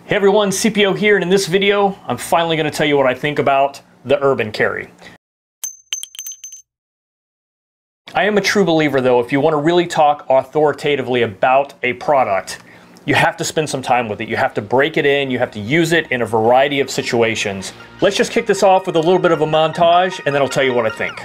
Hey everyone, CPO here, and in this video, I'm finally going to tell you what I think about the Urban Carry. I am a true believer though, if you want to really talk authoritatively about a product, you have to spend some time with it. You have to break it in, you have to use it in a variety of situations. Let's just kick this off with a little bit of a montage, and then I'll tell you what I think.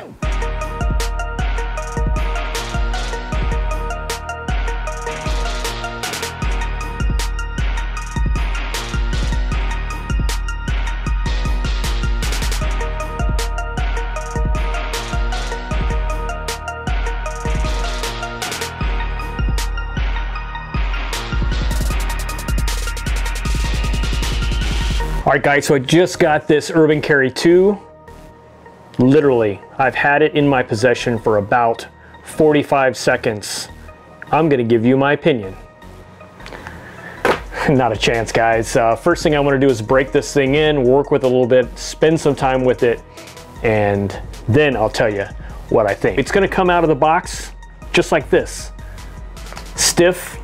Alright guys, so I just got this Urban Carry 2. Literally, I've had it in my possession for about 45 seconds. I'm going to give you my opinion. Not a chance, guys. First thing I want to do is break this thing in, work with it a little bit, spend some time with it, and then I'll tell you what I think. It's going to come out of the box just like this. Stiff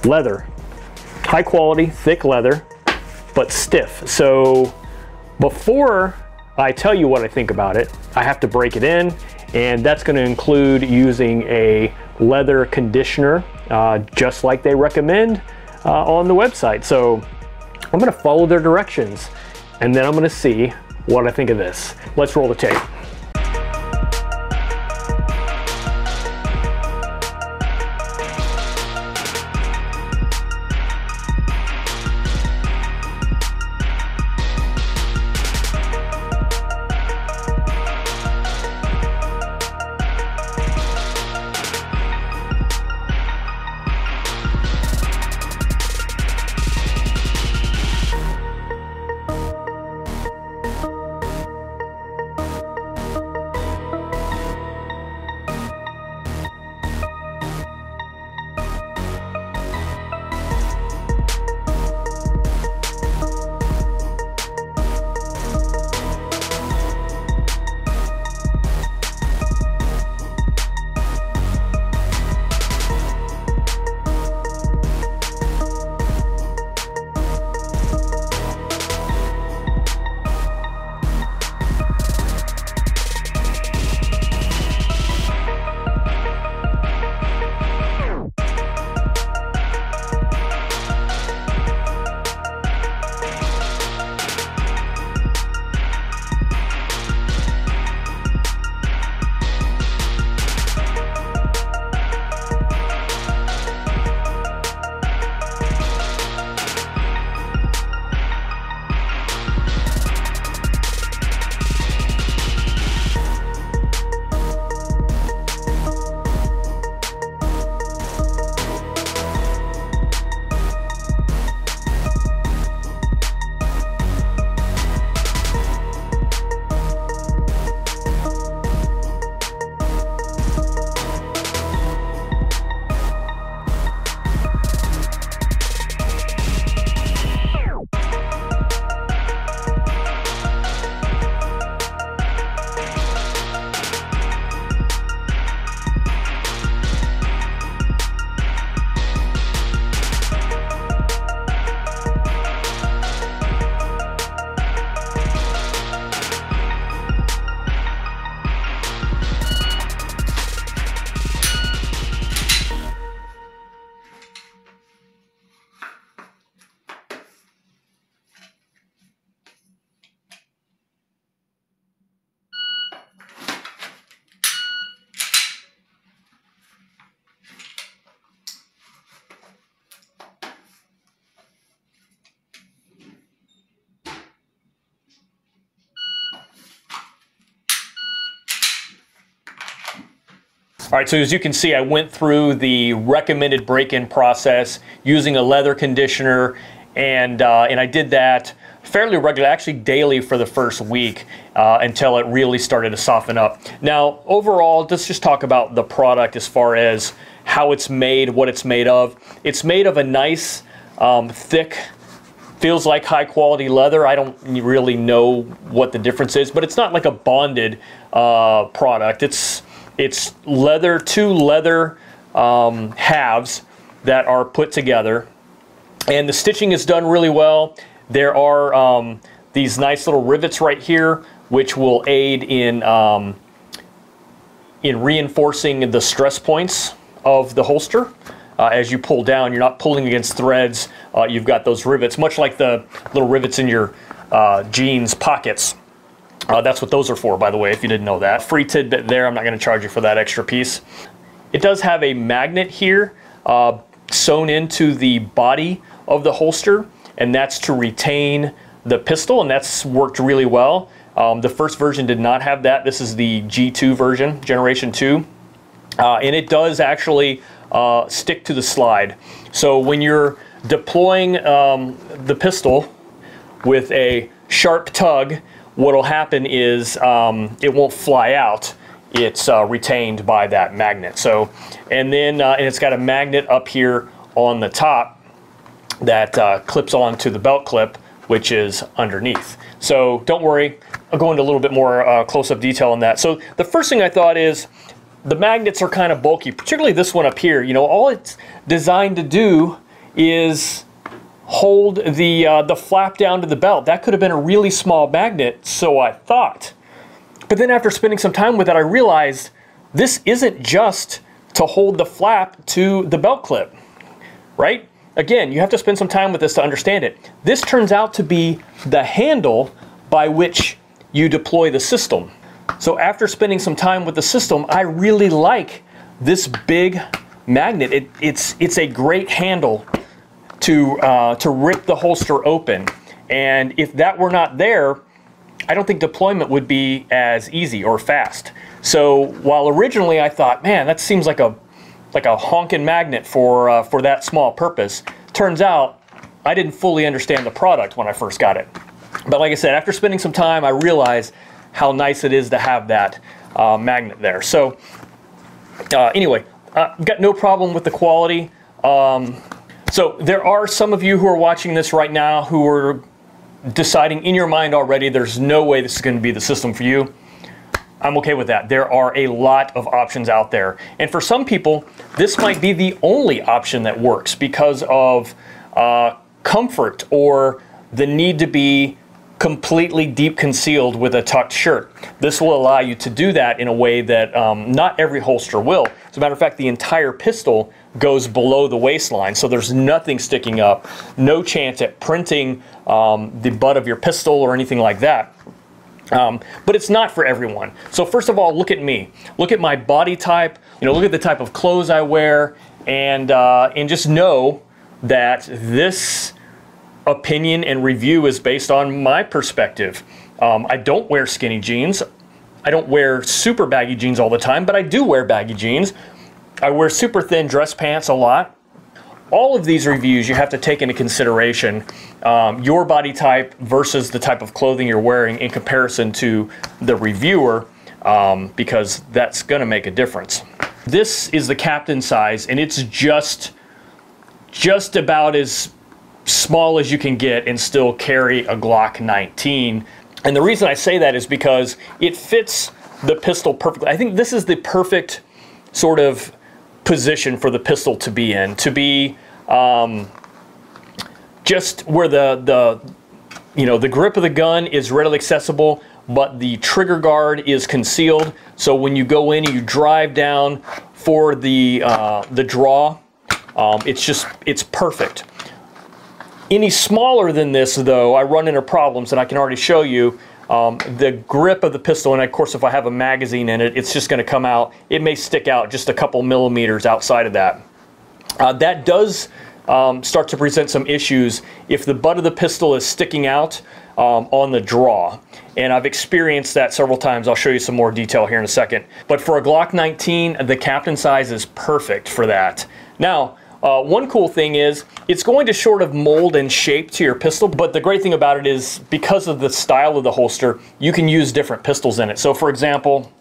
leather. High quality, thick leather, but stiff. So before I tell you what I think about it, I have to break it in, and that's going to include using a leather conditioner, just like they recommend on the website. So I'm going to follow their directions, and then I'm going to see what I think of this. Let's roll the tape. All right, so as you can see, I went through the recommended break-in process using a leather conditioner, and I did that fairly regularly, actually daily for the first week until it really started to soften up. Now, overall, let's just talk about the product as far as how it's made, what it's made of. It's made of a nice, thick, feels like high quality leather. I don't really know what the difference is, but it's not like a bonded product. It's leather, two leather halves that are put together. And the stitching is done really well. There are these nice little rivets right here, which will aid in reinforcing the stress points of the holster. As you pull down, you're not pulling against threads. You've got those rivets, much like the little rivets in your jeans pockets. That's what those are for, by the way, if you didn't know that. Free tidbit there. I'm not going to charge you for that extra piece. It does have a magnet here sewn into the body of the holster, and that's to retain the pistol, and that's worked really well. The first version did not have that. This is the G2 version, Generation 2. And it does actually stick to the slide. So when you're deploying the pistol with a sharp tug, what'll happen is it won't fly out. It's retained by that magnet. So, and then and it's got a magnet up here on the top that clips onto the belt clip, which is underneath. So don't worry, I'll go into a little bit more close-up detail on that. So the first thing I thought is the magnets are kind of bulky, particularly this one up here. You know, all it's designed to do is hold the flap down to the belt. That could have been a really small magnet, so I thought. But then after spending some time with it, I realized this isn't just to hold the flap to the belt clip, right? Again, you have to spend some time with this to understand it. This turns out to be the handle by which you deploy the system. So after spending some time with the system, I really like this big magnet. It's a great handle to rip the holster open. And if that were not there, I don't think deployment would be as easy or fast. So while originally I thought, man, that seems like a honking magnet for that small purpose, turns out I didn't fully understand the product when I first got it. But like I said, after spending some time, I realized how nice it is to have that magnet there. So anyway, got no problem with the quality. So there are some of you who are watching this right now who are deciding in your mind already there's no way this is going to be the system for you. I'm okay with that. There are a lot of options out there. And for some people, this might be the only option that works because of comfort or the need to be completely deep concealed with a tucked shirt. This will allow you to do that in a way that not every holster will. As a matter of fact, the entire pistol goes below the waistline, so there's nothing sticking up, no chance at printing the butt of your pistol or anything like that. But it's not for everyone. So first of all, look at me. Look at my body type. You know, look at the type of clothes I wear, and just know that this opinion and review is based on my perspective. I don't wear skinny jeans. I don't wear super baggy jeans all the time, but I do wear baggy jeans. I wear super thin dress pants a lot. All of these reviews you have to take into consideration your body type versus the type of clothing you're wearing in comparison to the reviewer, because that's going to make a difference. This is the captain size, and it's just about as small as you can get and still carry a Glock 19. And the reason I say that is because it fits the pistol perfectly. I think this is the perfect sort of position for the pistol to be in, to be just where the grip of the gun is readily accessible, but the trigger guard is concealed. So when you go in and you drive down for the draw, it's perfect. Any smaller than this, though, I run into problems, and I can already show you. The grip of the pistol, and of course if I have a magazine in it, it's just going to come out. It may stick out just a couple millimeters outside of that. That does start to present some issues if the butt of the pistol is sticking out on the draw. And I've experienced that several times. I'll show you some more detail here in a second. But for a Glock 19, the captain size is perfect for that. Now, one cool thing is it's going to sort of mold and shape to your pistol, but the great thing about it is because of the style of the holster, you can use different pistols in it. So for example,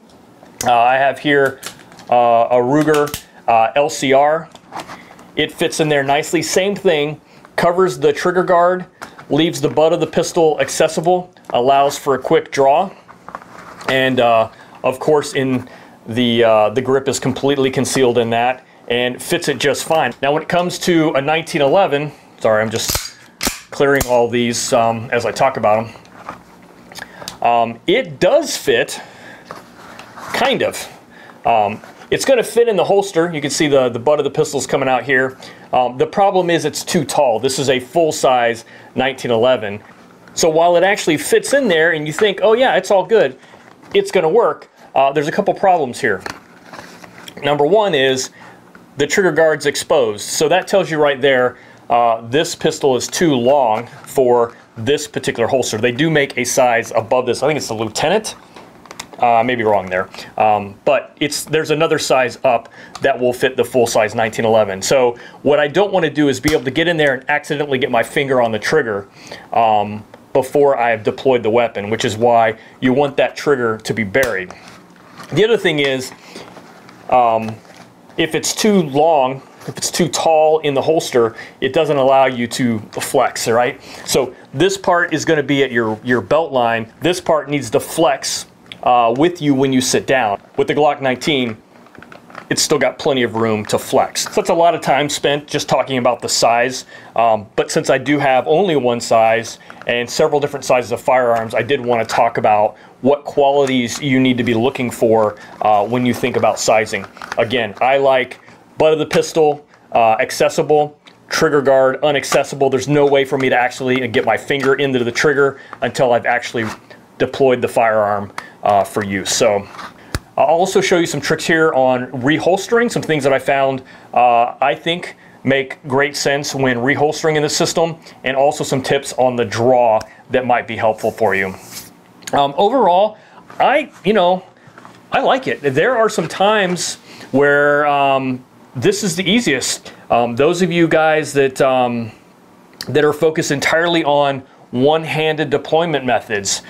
I have here a Ruger LCR. It fits in there nicely. Same thing, covers the trigger guard, leaves the butt of the pistol accessible, allows for a quick draw, and of course in the grip is completely concealed in that, and fits it just fine. Now when it comes to a 1911, Sorry, I'm just clearing all these as I talk about them. It does fit, kind of. It's going to fit in the holster. You can see the butt of the pistol's coming out here. The problem is it's too tall. This is a full-size 1911. So while it actually fits in there and you think, oh yeah, it's all good, it's going to work, there's a couple problems here. Number one is the trigger guard's exposed. So that tells you right there, this pistol is too long for this particular holster. They do make a size above this. I think it's the Lieutenant. I may be wrong there, but there's another size up that will fit the full-size 1911. So what I don't want to do is be able to get in there and accidentally get my finger on the trigger before I've deployed the weapon, which is why you want that trigger to be buried. The other thing is, if it's too long, if it's too tall in the holster, it doesn't allow you to flex, right? So this part is going to be at your belt line. This part needs to flex with you when you sit down. With the Glock 19, it's still got plenty of room to flex. So that's a lot of time spent just talking about the size, but since I do have only one size and several different sizes of firearms, I did want to talk about what qualities you need to be looking for when you think about sizing. Again, I like butt of the pistol, accessible, trigger guard, unaccessible. There's no way for me to actually get my finger into the trigger until I've actually deployed the firearm for use. So I'll also show you some tricks here on reholstering, some things that I found I think make great sense when reholstering in the system, and also some tips on the draw that might be helpful for you. Overall, I like it. There are some times where this is the easiest. Those of you guys that are focused entirely on one-handed deployment methods,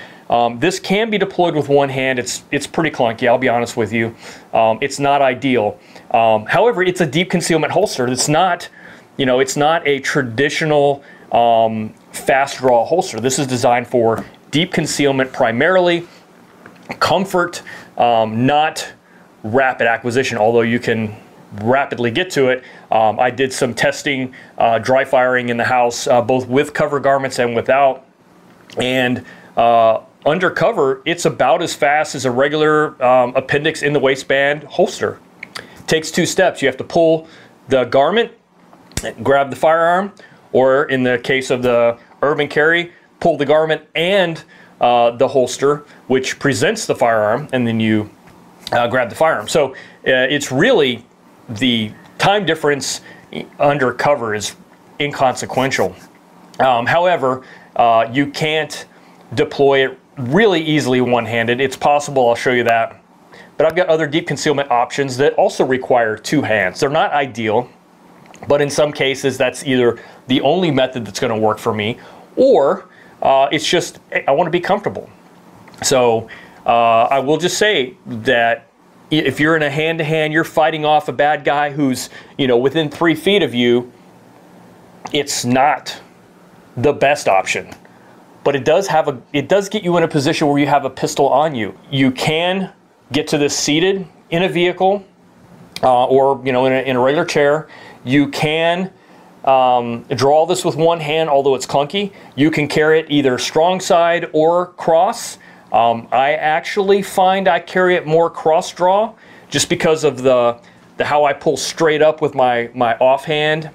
this can be deployed with one hand. It's pretty clunky, I'll be honest with you. It's not ideal. However, it's a deep concealment holster. It's not, it's not a traditional fast draw holster. This is designed for deep concealment primarily, comfort, not rapid acquisition, although you can rapidly get to it. I did some testing, dry firing in the house, both with cover garments and without, and undercover, it's about as fast as a regular appendix in the waistband holster. Takes 2 steps. You have to pull the garment, grab the firearm, or in the case of the urban carry, pull the garment and the holster, which presents the firearm, and then you grab the firearm. So it's really, the time difference undercover is inconsequential. However, you can't deploy it really easily one-handed. It's possible, I'll show you that. But I've got other deep concealment options that also require 2 hands. They're not ideal, but in some cases that's either the only method that's going to work for me, or it's just, I want to be comfortable. So I will just say that if you're in a hand-to-hand, you're fighting off a bad guy who's, within 3 feet of you, it's not the best option. But it does get you in a position where you have a pistol on you. You can get to this seated in a vehicle, or in a regular chair. You can draw this with one hand, although it's clunky. You can carry it either strong side or cross. I actually find I carry it more cross draw, just because of the how I pull straight up with my offhand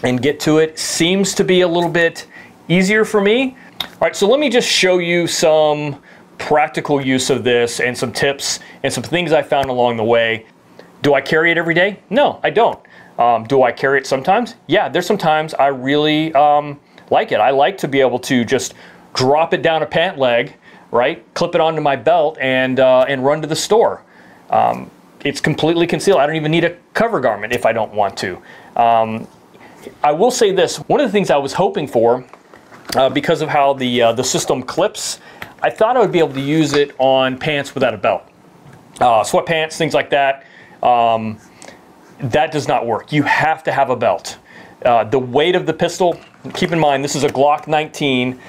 and get to it seems to be a little bit easier for me. All right, so let me just show you some practical use of this and some tips and some things I found along the way. Do I carry it every day? No, I don't. Do I carry it sometimes? Yeah, there's some times I really like it. I like to be able to just drop it down a pant leg, right? Clip it onto my belt and run to the store. It's completely concealed. I don't even need a cover garment if I don't want to. I will say this, one of the things I was hoping for, because of how the system clips, I thought I would be able to use it on pants without a belt. Sweatpants, things like that. That does not work. You have to have a belt. The weight of the pistol, keep in mind this is a Glock 19.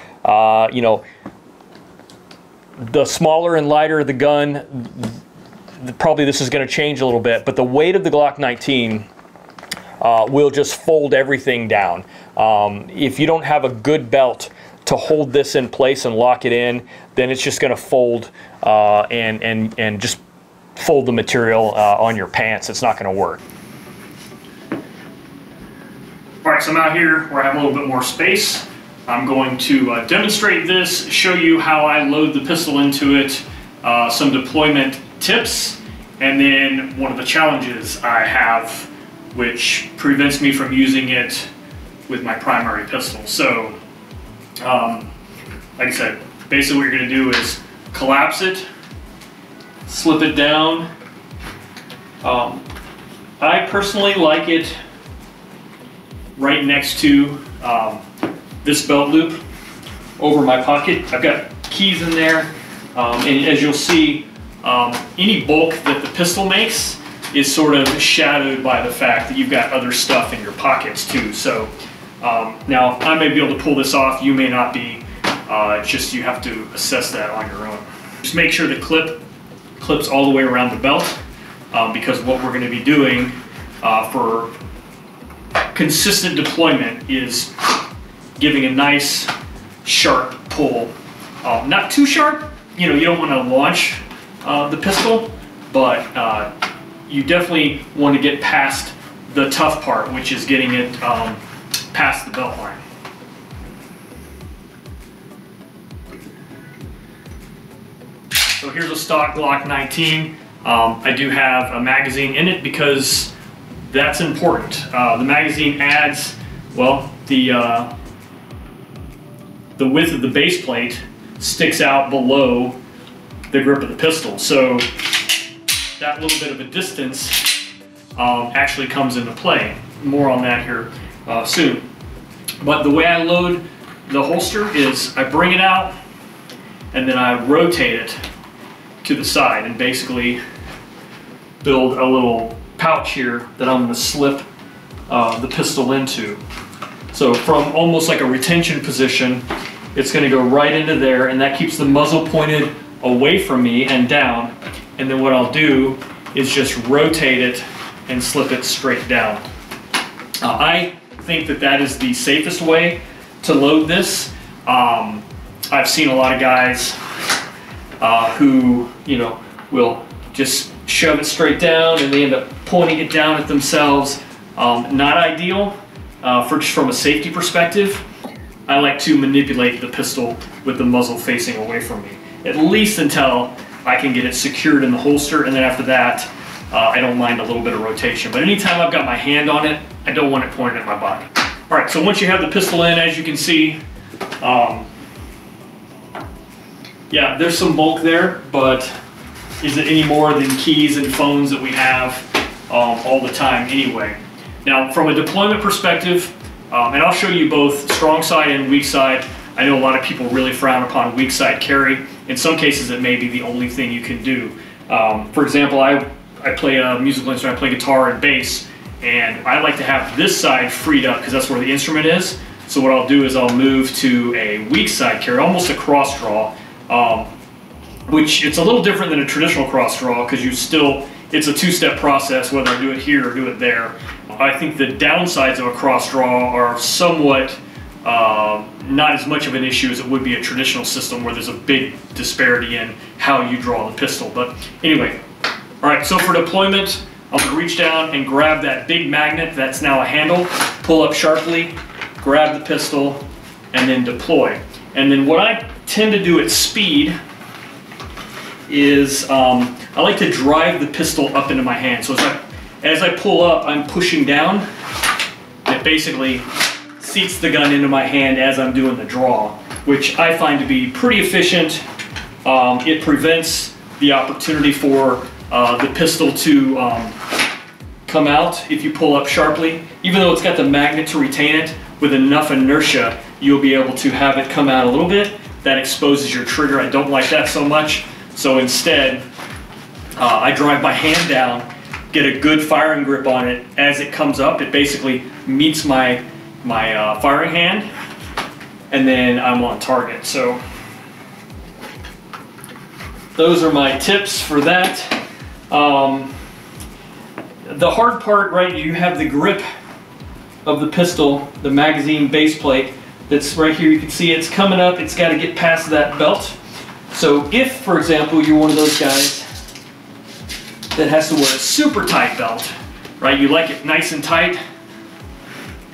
The smaller and lighter the gun, probably this is going to change a little bit, but the weight of the Glock 19 will just fold everything down. If you don't have a good belt to hold this in place and lock it in, then it's just going to fold and just fold the material on your pants. It's not going to work. All right, so I'm out here where I have a little bit more space. I'm going to demonstrate this, show you how I load the pistol into it, some deployment tips, and then one of the challenges I have which prevents me from using it with my primary pistol. So, like I said, basically what you're going to do is collapse it, slip it down. I personally like it right next to this belt loop over my pocket. I've got keys in there, and as you'll see, any bulk that the pistol makes is sort of shadowed by the fact that you've got other stuff in your pockets too. So now I may be able to pull this off, you may not be. It's just you have to assess that on your own. Just make sure the clip clips all the way around the belt, because what we're going to be doing for consistent deployment is giving a nice sharp pull. Not too sharp, you know, you don't want to launch the pistol, but you definitely want to get past the tough part, which is getting it past the belt line. So here's a stock Glock 19. I do have a magazine in it because that's important. The magazine adds, well, the width of the base plate sticks out below the grip of the pistol. So that little bit of a distance actually comes into play. More on that here soon. But the way I load the holster is I bring it out and then I rotate it to the side and basically build a little pouch here that I'm going to slip the pistol into. So from almost like a retention position, it's going to go right into there, and that keeps the muzzle pointed away from me and down. And then what I'll do is just rotate it and slip it straight down. I think that that is the safest way to load this. I've seen a lot of guys who, you know, will just shove it straight down and they end up pointing it down at themselves. Not ideal from a safety perspective. I like to manipulate the pistol with the muzzle facing away from me, at least until I can get it secured in the holster, and then after that, I don't mind a little bit of rotation. But anytime I've got my hand on it, I don't want it pointed at my body. All right, so once you have the pistol in, as you can see, yeah, there's some bulk there, but is it any more than keys and phones that we have all the time anyway? Now, from a deployment perspective, and I'll show you both strong side and weak side. I know a lot of people really frown upon weak side carry. In some cases, it may be the only thing you can do. For example, I play a musical instrument, I play guitar and bass, and I like to have this side freed up because that's where the instrument is. So what I'll do is I'll move to a weak side carry, almost a cross draw, which it's a little different than a traditional cross draw because it's a two-step process whether I do it here or do it there. I think the downsides of a cross draw are somewhat not as much of an issue as it would be a traditional system where there's a big disparity in how you draw the pistol. But anyway, all right, so for deployment, I'm going to reach down and grab that big magnet that's now a handle, pull up sharply, grab the pistol, and then deploy. And then what I tend to do at speed is I like to drive the pistol up into my hand. So as I pull up, I'm pushing down. It basically seats the gun into my hand as I'm doing the draw, which I find to be pretty efficient. It prevents the opportunity for the pistol to come out if you pull up sharply. Even though it's got the magnet to retain it, with enough inertia, you'll be able to have it come out a little bit. That exposes your trigger. I don't like that so much. So instead, I drive my hand down, get a good firing grip on it. As it comes up, it basically meets my firing hand, and then I'm on target. So those are my tips for that. The hard part, right, you have the grip of the pistol, the magazine base plate, that's right here. You can see it's coming up. It's got to get past that belt. So if, for example, you're one of those guys that has to wear a super tight belt, right? You like it nice and tight,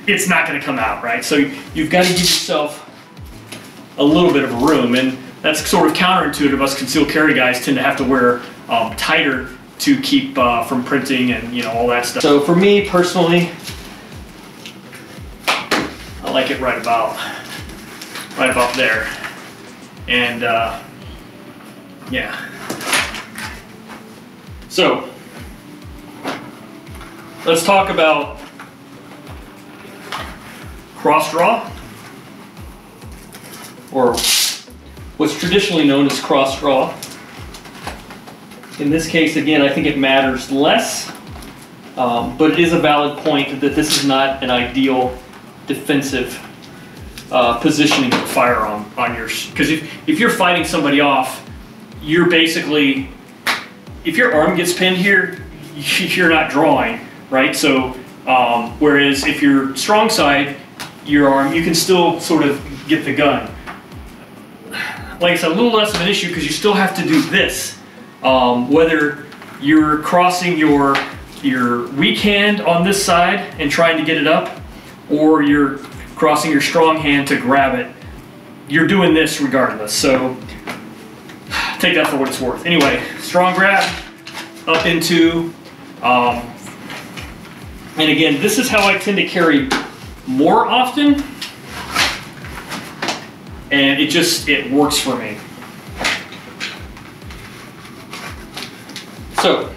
it's not going to come out, right? So you've got to give yourself a little bit of room, and that's sort of counterintuitive. Us concealed carry guys tend to have to wear tighter to keep from printing and, you know, all that stuff. So for me personally, I like it right about there, and yeah. So let's talk about cross draw, or what's traditionally known as cross draw. In this case, again, I think it matters less, but it is a valid point that this is not an ideal defensive positioning of the firearm on yours. Because if you're fighting somebody off, you're basically, if your arm gets pinned here, you're not drawing, right? So, whereas if you're strong side, your arm, you can still sort of get the gun. Like I said, a little less of an issue because you still have to do this. Whether you're crossing your weak hand on this side and trying to get it up, or you're crossing your strong hand to grab it, you're doing this regardless. So take that for what it's worth. Anyway, strong grab up into, and again, this is how I tend to carry more often, and it works for me. So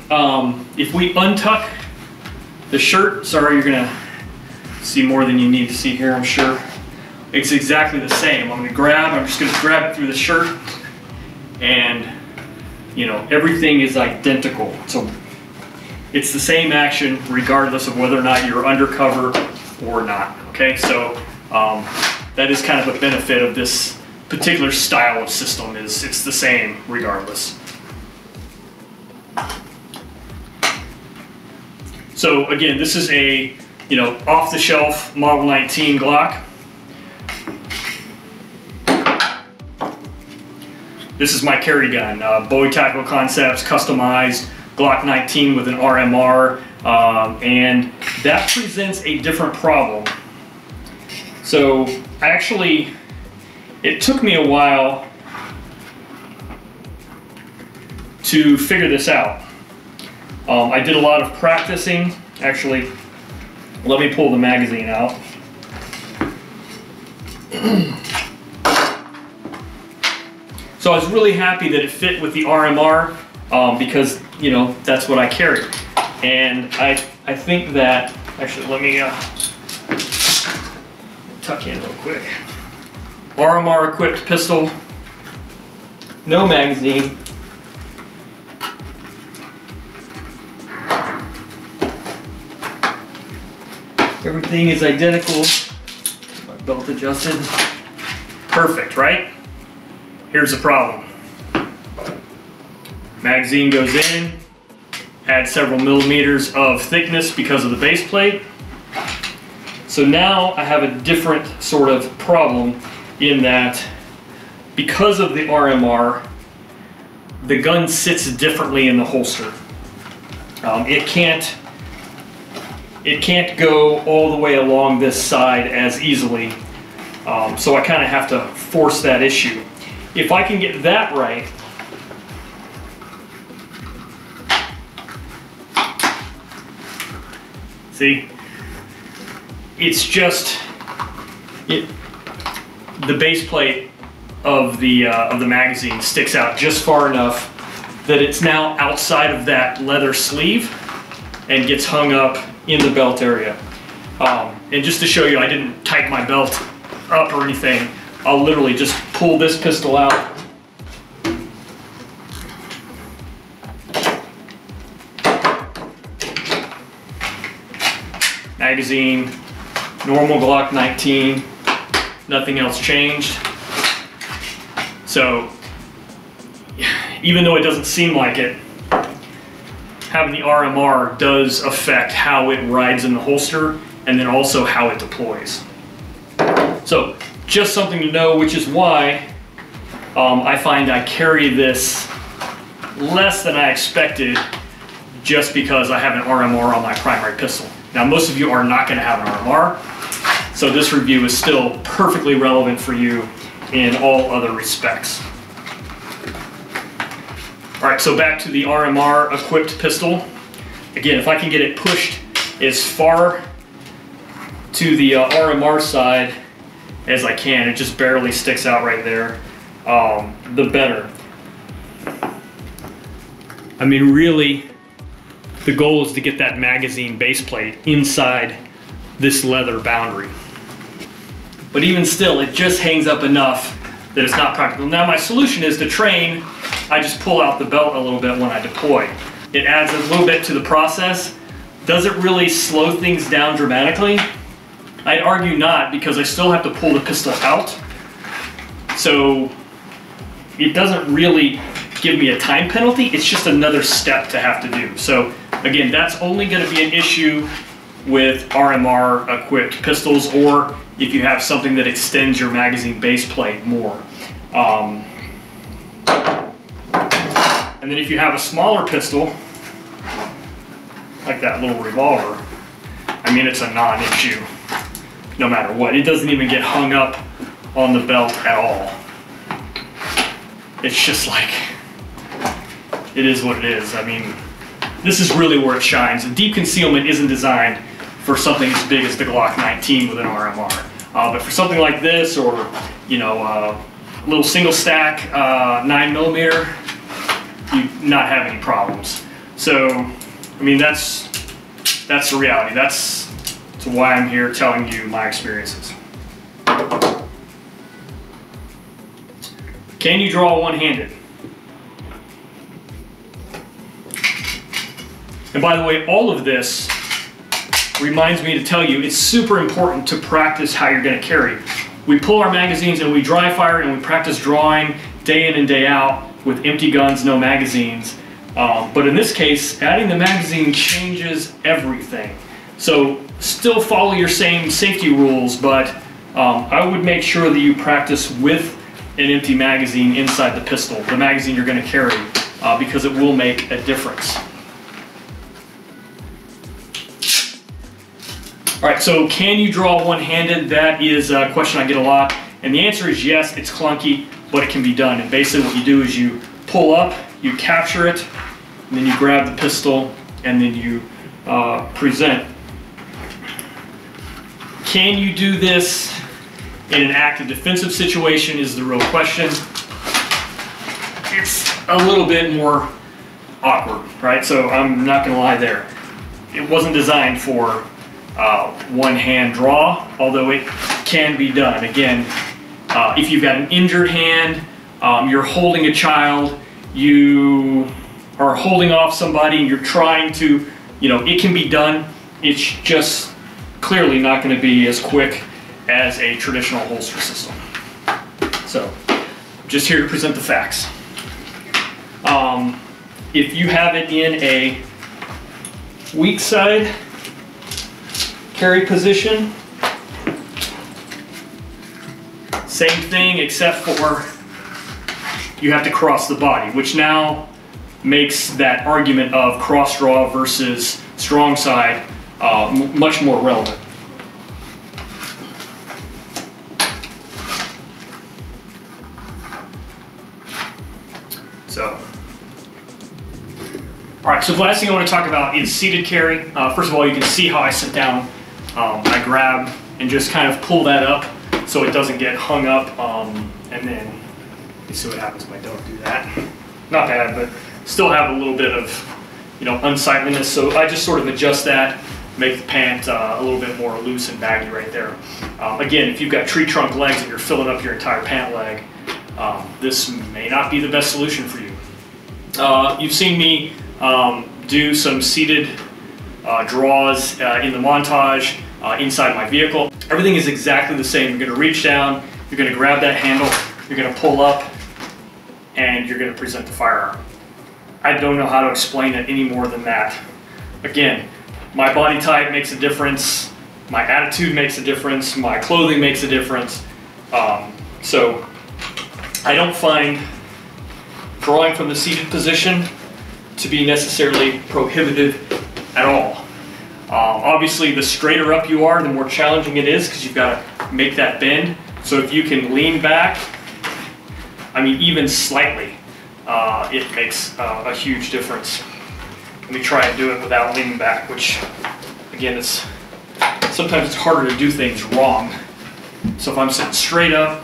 if we untuck the shirt, sorry, you're gonna see more than you need to see here, I'm sure. It's exactly the same. I'm just gonna grab it through the shirt, and you know, everything is identical. So it's the same action regardless of whether or not you're undercover or not, okay? So that is kind of a benefit of this particular style of system, is it's the same regardless. So again, this is a, you know, off-the-shelf Model 19 Glock. This is my carry gun, Bowie Tactical Concepts, customized Glock 19 with an RMR, and that presents a different problem. So actually, it took me a while to figure this out. I did a lot of practicing. Actually, let me pull the magazine out. So I was really happy that it fit with the RMR because, you know, that's what I carry. And I think that, actually, let me tuck in real quick. RMR equipped pistol, no magazine. Everything is identical. My belt adjusted. Perfect, right? Here's the problem. Magazine goes in, add several millimeters of thickness because of the base plate. So now I have a different sort of problem in that because of the RMR, the gun sits differently in the holster. It can't go all the way along this side as easily, so I kind of have to force that issue. If I can get that right, see, it's just the base plate of the magazine sticks out just far enough that it's now outside of that leather sleeve and gets hung up in the belt area. And just to show you, I didn't tighten my belt up or anything. I'll literally just pull this pistol out. Magazine, normal Glock 19, nothing else changed. So, even though it doesn't seem like it, having the RMR does affect how it rides in the holster and then also how it deploys. So just something to know, which is why I find I carry this less than I expected, just because I have an RMR on my primary pistol. Now, most of you are not going to have an RMR, so this review is still perfectly relevant for you in all other respects. All right, so back to the RMR equipped pistol. Again, if I can get it pushed as far to the RMR side as I can, it just barely sticks out right there, the better. I mean, really, the goal is to get that magazine base plate inside this leather boundary. But even still, it just hangs up enough that it's not practical. Now, my solution is to train, I just pull out the belt a little bit when I deploy. It adds a little bit to the process. Does it really slow things down dramatically? I'd argue not, because I still have to pull the pistol out. So it doesn't really give me a time penalty, it's just another step to have to do. So again, that's only going to be an issue with RMR equipped pistols, or if you have something that extends your magazine base plate more. And then if you have a smaller pistol, like that little revolver, I mean, it's a non-issue no matter what. It doesn't even get hung up on the belt at all. It's just like, it is what it is. I mean, this is really where it shines. And deep concealment isn't designed for something as big as the Glock 19 with an RMR. But for something like this, or, you know, a little single stack 9mm, you not have any problems. So, I mean, that's the reality. That's why I'm here telling you my experiences. Can you draw one-handed? And by the way, all of this reminds me to tell you it's super important to practice how you're going to carry. We pull our magazines and we dry fire and we practice drawing day in and day out with empty guns, no magazines. But in this case, adding the magazine changes everything. So still follow your same safety rules, but I would make sure that you practice with an empty magazine inside the pistol, the magazine you're going to carry, because it will make a difference. All right, so can you draw one-handed? That is a question I get a lot, and the answer is yes. It's clunky, but it can be done. And basically what you do is you pull up, you capture it, and then you grab the pistol, and then you present. Can you do this in an active defensive situation is the real question. It's a little bit more awkward, right? So I'm not gonna lie there. It wasn't designed for one-hand draw, although it can be done. Again, if you've got an injured hand, you're holding a child, you are holding off somebody and you're trying to, you know, it can be done. It's just clearly not going to be as quick as a traditional holster system. So, just here to present the facts. If you have it in a weak side carry position, same thing except for you have to cross the body, which now makes that argument of cross draw versus strong side much more relevant. So, all right, so the last thing I want to talk about is seated carry. First of all, you can see how I sit down. I grab and just kind of pull that up so it doesn't get hung up, and then you see what happens when I don't do that. Not bad, but still have a little bit of, you know, unsightliness. So I just sort of adjust that, make the pant a little bit more loose and baggy right there. Again, if you've got tree trunk legs and you're filling up your entire pant leg, this may not be the best solution for you. You've seen me do some seated draws in the montage inside my vehicle. Everything is exactly the same. You're going to reach down, you're going to grab that handle, you're going to pull up, and you're going to present the firearm. I don't know how to explain it any more than that. Again, my body type makes a difference. my attitude makes a difference, my clothing makes a difference. So I don't find drawing from the seated position to be necessarily prohibitive at all. Obviously, the straighter up you are, the more challenging it is because you've got to make that bend. So if you can lean back, I mean, even slightly, it makes a huge difference. Let me try and do it without leaning back, which, again, sometimes it's harder to do things wrong. So if I'm sitting straight up,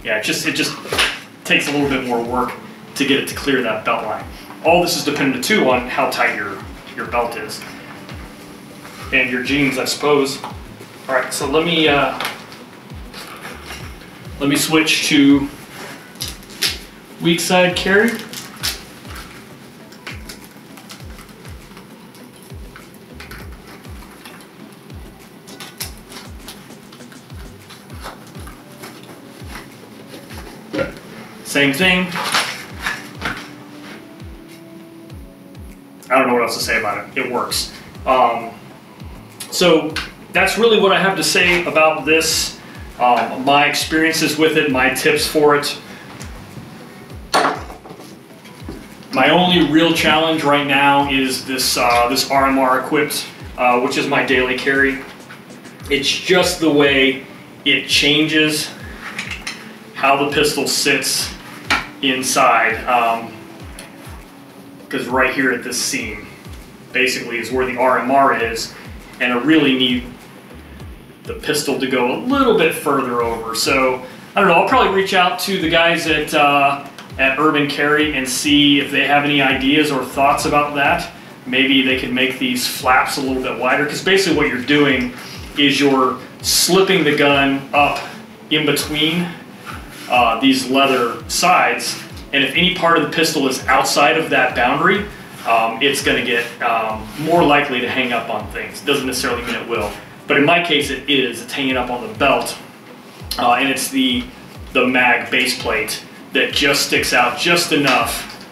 yeah, it just takes a little bit more work to get it to clear that belt line. All this is dependent too on how tight your belt is and your jeans, I suppose. All right, so let me switch to weak side carry. Same thing. I don't know what else to say about it. It works. So that's really what I have to say about this. My experiences with it, my tips for it. My only real challenge right now is this RMR equipped, which is my daily carry. It's just the way it changes how the pistol sits inside, because right here at this seam basically is where the RMR is, and I really need the pistol to go a little bit further over. So I don't know, I'll probably reach out to the guys at Urban Carry and see if they have any ideas or thoughts about that. Maybe they could make these flaps a little bit wider, because basically what you're doing is you're slipping the gun up in between these leather sides, and if any part of the pistol is outside of that boundary, it's going to get more likely to hang up on things. Doesn't necessarily mean it will, but in my case it is. It's hanging up on the belt, and it's the mag base plate that just sticks out just enough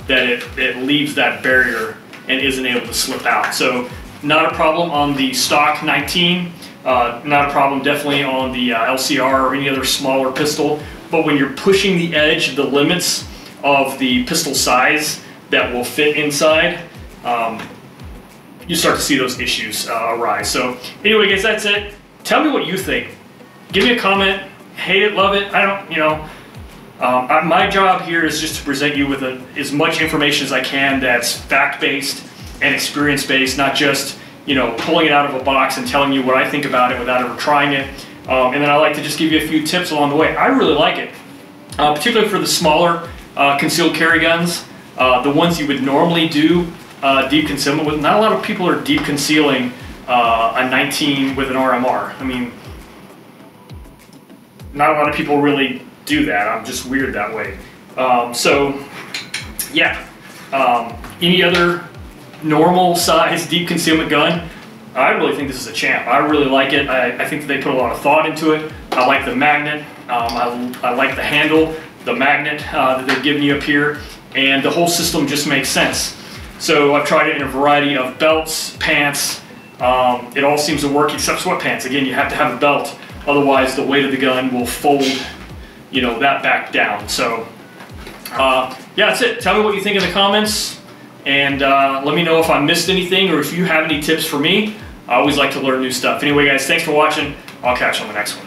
that it leaves that barrier and isn't able to slip out. So not a problem on the stock 19, not a problem definitely on the LCR or any other smaller pistol. But when you're pushing the edge, the limits of the pistol size that will fit inside, you start to see those issues arise. So anyway, guys, that's it. Tell me what you think. Give me a comment. Hate it, love it. I don't, you know, my job here is just to present you with as much information as I can that's fact-based and experience-based, not just, you know, pulling it out of a box and telling you what I think about it without ever trying it. And then I like to just give you a few tips along the way. I really like it, particularly for the smaller concealed carry guns, the ones you would normally do deep concealment with. Not a lot of people are deep concealing a 19 with an RMR. I mean, not a lot of people really do that. I'm just weird that way. So yeah, any other normal size deep concealment gun, I really think this is a champ. I really like it. I think that they put a lot of thought into it. I like the magnet. I like the handle, the magnet that they've given you up here, and the whole system just makes sense. So I've tried it in a variety of belts, pants. It all seems to work except sweatpants. Again, you have to have a belt, otherwise the weight of the gun will fold, you know, that back down. So yeah, that's it. Tell me what you think in the comments, and let me know if I missed anything or if you have any tips for me. I always like to learn new stuff. Anyway, guys, thanks for watching. I'll catch you on the next one.